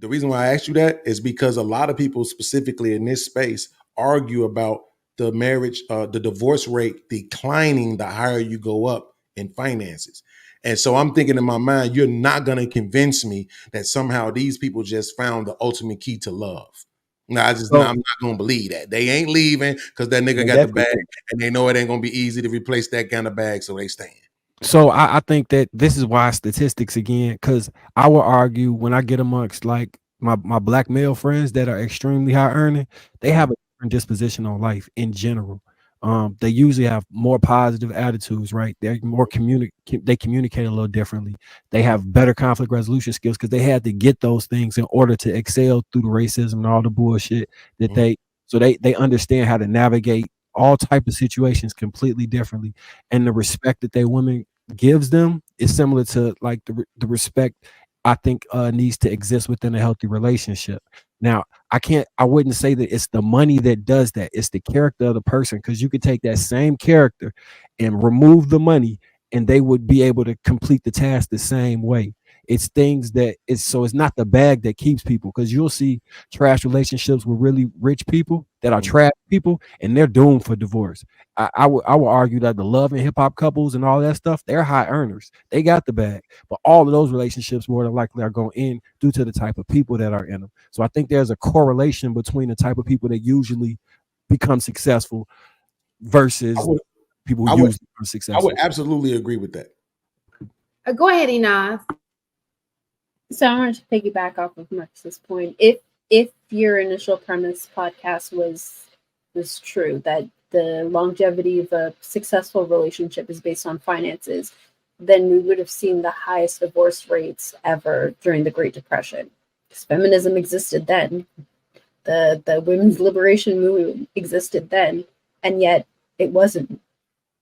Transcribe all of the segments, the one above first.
The reason why I asked you that is because a lot of people, specifically in this space, argue about the marriage, the divorce rate declining the higher you go up in finances. And so I'm thinking in my mind, you're not going to convince me that somehow these people just found the ultimate key to love. No, I'm not gonna believe that. They ain't leaving because that nigga got the bag and they know it ain't gonna be easy to replace that kind of bag, so they staying. So I think that this is why statistics again, because I will argue when I get amongst like my black male friends that are extremely high earning, they have a different disposition on life in general. They usually have more positive attitudes, right? They're more they communicate a little differently. They have better conflict resolution skills because they had to get those things in order to excel through the racism and all the bullshit that they understand how to navigate all type of situations completely differently. And the respect that they women gives them is similar to like the respect I think needs to exist within a healthy relationship. Now, I wouldn't say that it's the money that does that. It's the character of the person because you could take that same character and remove the money and they would be able to complete the task the same way. It's things that it's not the bag that keeps people because you'll see trash relationships with really rich people that are trash people and they're doomed for divorce. I would argue that the love and hip hop couples and all that stuff, they're high earners. They got the bag. But all of those relationships more than likely are going in due to the type of people that are in them. So I think there's a correlation between the type of people that usually become successful versus people who usually become successful. I would absolutely agree with that. Go ahead, Inaz. So I wanted to piggyback off of Max's point. If your initial premise podcast was true, that the longevity of a successful relationship is based on finances, then we would have seen the highest divorce rates ever during the Great Depression. Because feminism existed then. The women's liberation movement existed then, and yet it wasn't.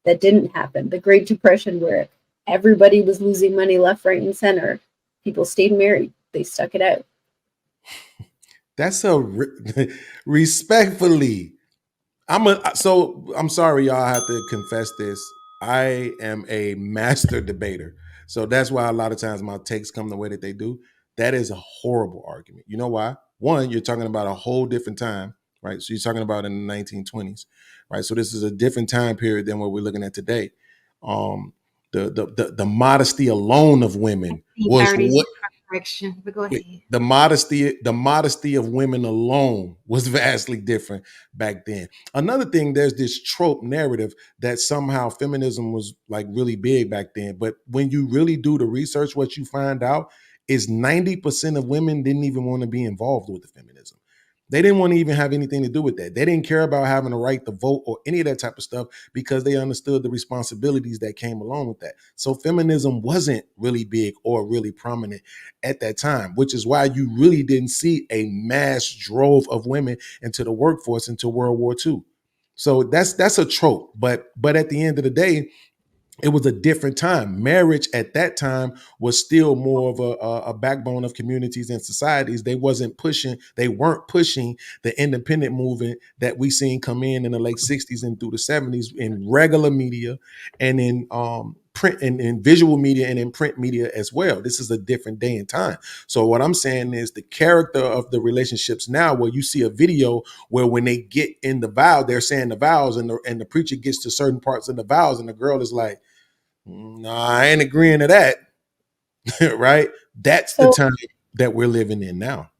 That didn't happen. The Great Depression, where everybody was losing money left, right, and center, people stayed married. They stuck it out. That's respectfully. I'm sorry, y'all. I have to confess this. I am a master debater, so that's why a lot of times my takes come the way that they do. That is a horrible argument. You know why? One, you're talking about a whole different time, right? So you're talking about in the 1920s, right? So this is a different time period than what we're looking at today. The modesty alone of women was what. But go ahead. The modesty of women alone was vastly different back then. Another thing, there's this trope narrative that somehow feminism was like really big back then. But when you really do the research, what you find out is 90% of women didn't even want to be involved with the feminism. They didn't want to even have anything to do with that. They didn't care about having a right to vote or any of that type of stuff because they understood the responsibilities that came along with that. So feminism wasn't really big or really prominent at that time, which is why you really didn't see a mass drove of women into the workforce until World War II. So that's a trope. But at the end of the day, it was a different time. Marriage at that time was still more of a backbone of communities and societies. They weren't pushing the independent movement that we seen come in the late 60s and through the 70s in regular media and in print and in visual media and in print media as well. This is a different day and time. So what I'm saying is the character of the relationships now, where you see a video where when they get in the vow, they're saying the vows and the preacher gets to certain parts of the vows and the girl is like, no, I ain't agreeing to that. Right? That's the time that we're living in now.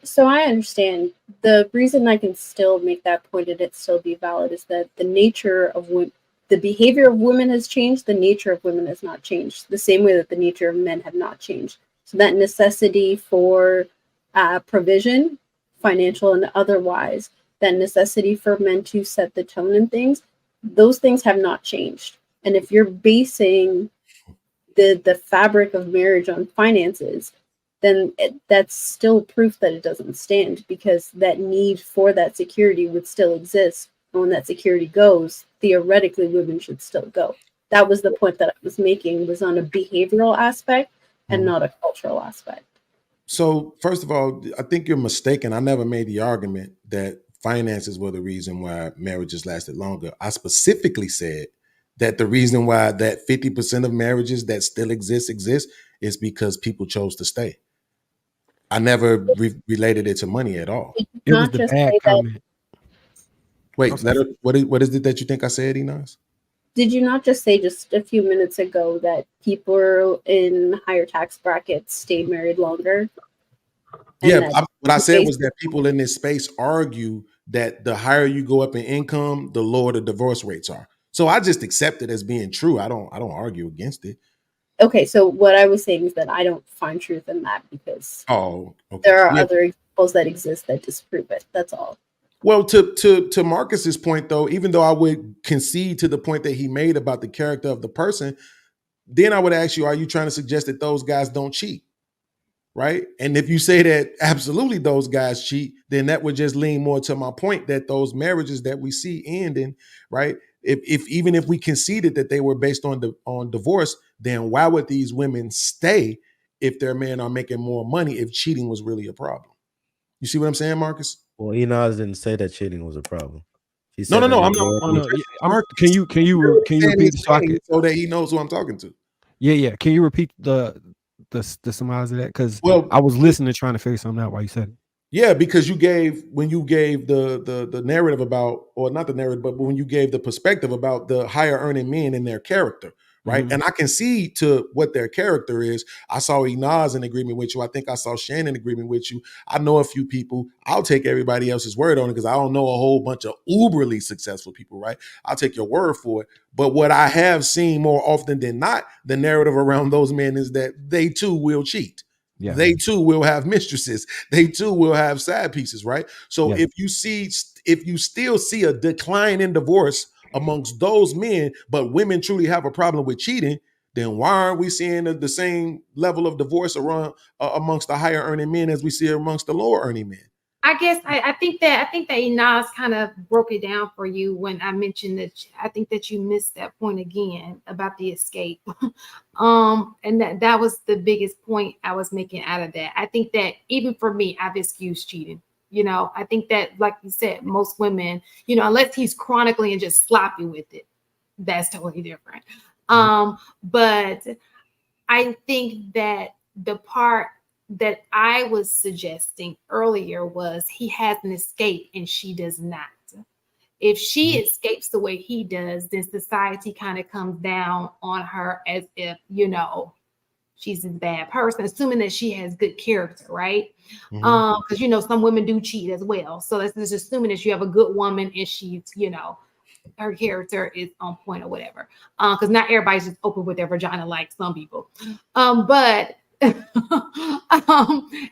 So I understand. The reason I can still make that point and it still be valid is that the nature of the behavior of women has changed. The nature of women has not changed. The same way that the nature of men have not changed. So that necessity for provision, financial and otherwise, that necessity for men to set the tone and things, those things have not changed. And if you're basing the fabric of marriage on finances, then that's still proof that it doesn't stand, because that need for that security would still exist. And when that security goes, theoretically, women should still go. That was the point that I was making, was on a behavioral aspect and not a cultural aspect. So first of all, I think you're mistaken. I never made the argument that finances were the reason why marriages lasted longer. I specifically said that the reason why that 50% of marriages that still exist is because people chose to stay. I never related it to money at all. Did you It was not the just bad say that? comment. I'm Wait, sorry. what is it that you think I said, Enos? Did you not just say just a few minutes ago that people in higher tax brackets stay married longer, Yeah, and that what I said was basically, that people in this space argue that the higher you go up in income, the lower the divorce rates are. So I just accept it as being true. I don't argue against it. okay, so what I was saying is that I don't find truth in that because Oh, okay. there are Yeah. other examples that exist that disprove it. That's all. Well, to Marcus's point though, even though I would concede to the point that he made about the character of the person, then I would ask you, are you trying to suggest that those guys don't cheat? Right. And if you say that absolutely those guys cheat, then that would just lean more to my point that those marriages that we see ending, right? If even if we conceded that they were based on divorce, then why would these women stay if their men are making more money if cheating was really a problem? You see what I'm saying, Marcus? Well, Enos didn't say that cheating was a problem. He No, said no, the no. I'm not Oh majority. no, addressing yeah, I'm. Marcus. Can you You're saying repeat his it so I name could? so that he knows who I'm talking to. Yeah. Can you repeat the surmise of that? Because Well, I was listening, trying to figure something out while you said it. yeah, because when you gave the narrative about, or not the narrative, but when you gave the perspective about the higher earning men and their character, right? Mhm. And I can see to what their character is. I saw Inaz in agreement with you. I think I saw Shannon in agreement with you. I know a few people. I'll take everybody else's word on it because I don't know a whole bunch of uberly successful people, right? I'll take your word for it. But what I have seen more often than not, the narrative around those men is that they too will cheat. Yeah. They too will have mistresses. They too will have side pieces, right? So Yeah. if you still see a decline in divorce amongst those men, but women truly have a problem with cheating, then why aren't we seeing the same level of divorce around amongst the higher earning men as we see amongst the lower earning men? I guess I think that Inaz kind of broke it down for you when I mentioned that. I think that you missed that point again about the escape. And that was the biggest point I was making out of that. I think that even for me, I've excused cheating. I think that, like you said, most women, unless he's chronically and just sloppy with it, that's totally different. But I think that the part that I was suggesting earlier was he has an escape and she does not. If she escapes the way he does, then society kind of comes down on her as if, she's a bad person, assuming that she has good character, right? Because some women do cheat as well. So that's just assuming that you have a good woman and she's, her character is on point or whatever. Because not everybody's just open with their vagina like some people. But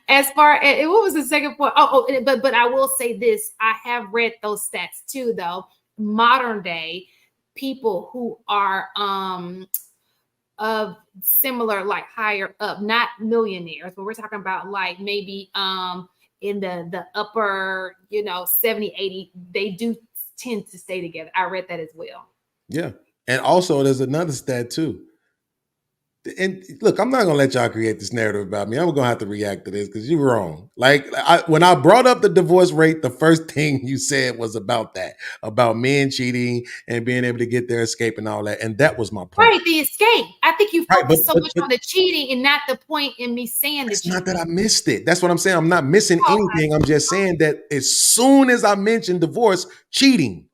as far as what was the second point? But I will say this: I have read those stats too, though. Modern day people who are of similar, like higher up, not millionaires, but we're talking about like maybe in the upper 70, 80, they do tend to stay together. I read that as well. Yeah. And also there's another stat too. And look, I'm not gonna let y'all create this narrative about me. I'm gonna have to react to this because you're wrong. Like when I brought up the divorce rate, the first thing you said was about that, about men cheating and being able to get their escape and all that. And that was my point. Right, the escape. I think you Right, focus so much on the cheating and not the point in me saying the it's cheating. not that I missed it. That's what I'm saying. I'm not missing anything. I'm just saying that as soon as I mention divorce, cheating,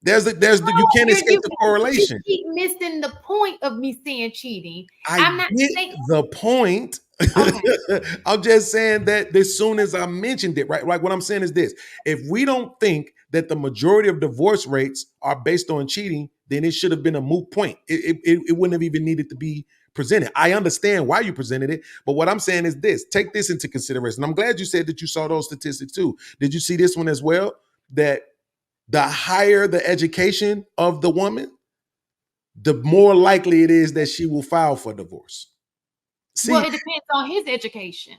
you can't escape the correlation. You keep missing the point of me saying cheating. I I'm not get saying the point. okay. I'm just saying that as soon as I mentioned it, right? Like what I'm saying is this: if we don't think that the majority of divorce rates are based on cheating, then it should have been a moot point. It wouldn't have even needed to be presented. I understand why you presented it, but what I'm saying is this: take this into consideration. I'm glad you said that you saw those statistics too. Did you see this one as well? That the higher the education of the woman, the more likely it is that she will file for divorce. Well, See, it depends on his education.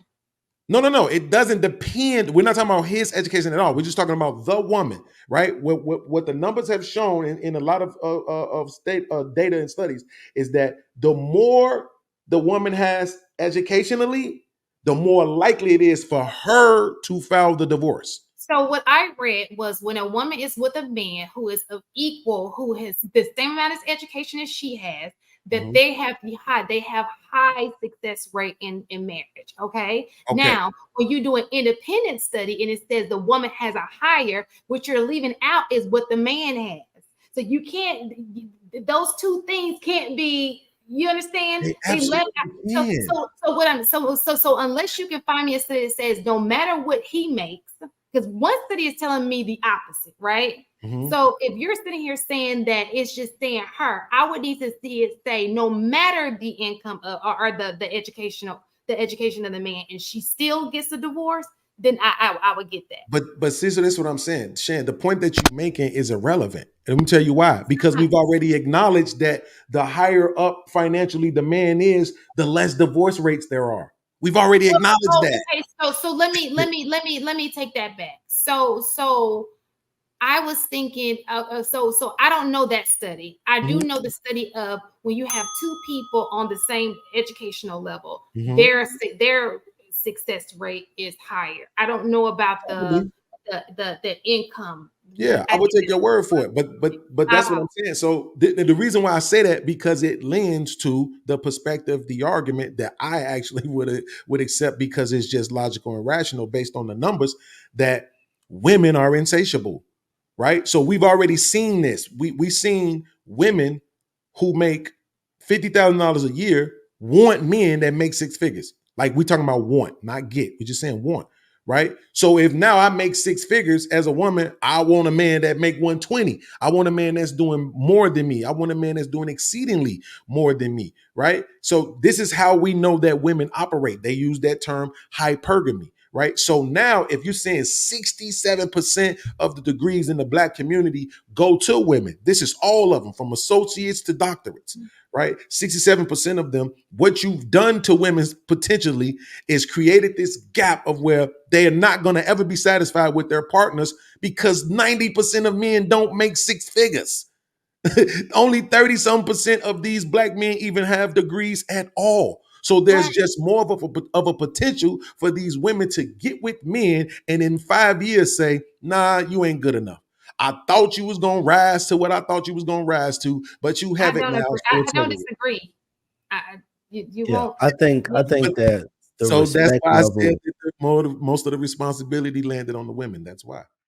no. It doesn't depend. We're not talking about his education at all. We're just talking about the woman, right? What the numbers have shown in a lot of state data and studies is that the more the woman has educationally, the more likely it is for her to file the divorce. So what I read was when a woman is with a man who is of equal, who has the same amount of education as she has, that Mhm. they have high success rate in marriage. Okay. Okay. Now, when you do an independent study and it says the woman has a higher, what you're leaving out is what the man has. So you can't, those two things can't be, you understand? They They left absolutely out. can. So unless you can find me a study that says no matter what he makes, because one study is telling me the opposite, right? Mhm. So if you're sitting here saying that it's just saying her, I would need to see it say no matter the income or the education of the man, and she still gets a divorce, then I would get that. But Cecil, that's what I'm saying. Shan, the point that you're making is irrelevant. And let me tell you why. Because we've already acknowledged that the higher up financially the man is, the less divorce rates there are. We've already acknowledged that. Okay, so let me take that back. So I was thinking, so I don't know that study. I do Mhm. know the study of when you have two people on the same educational level, Mhm. their success rate is higher. I don't know about Probably. the income. Yeah, I I would think take your word for it. But that's what I'm saying. So the reason why I say that, because it lends to the perspective, the argument that I actually would accept, because it's just logical and rational based on the numbers, that women are insatiable, right? So we've already seen this. We seen women who make $50,000 a year want men that make six figures. Like, we talking about want, not get. We're just saying want, right? So if now I make six figures as a woman, I want a man that make 120. I want a man that's doing more than me. I want a man that's doing exceedingly more than me, right? So this is how we know that women operate. They use that term hypergamy, right? So now if you're saying 67% of the degrees in the Black community go to women, this is all of them, from associates to doctorates, right? 67% of them, what you've done to women potentially is created this gap of where they are not going to ever be satisfied with their partners, because 90% of men don't make six figures. Only 30 some percent of these Black men even have degrees at all. So there's just more of a potential for these women to get with men and in 5 years say, nah, you ain't good enough. I thought you was going to rise to what I thought you was going to rise to, but you I haven't don't now. agree. So I don't tell me. disagree. You Yeah, won't. I think But, that the so that's respect why I said level. that most of the responsibility landed on the women. That's why.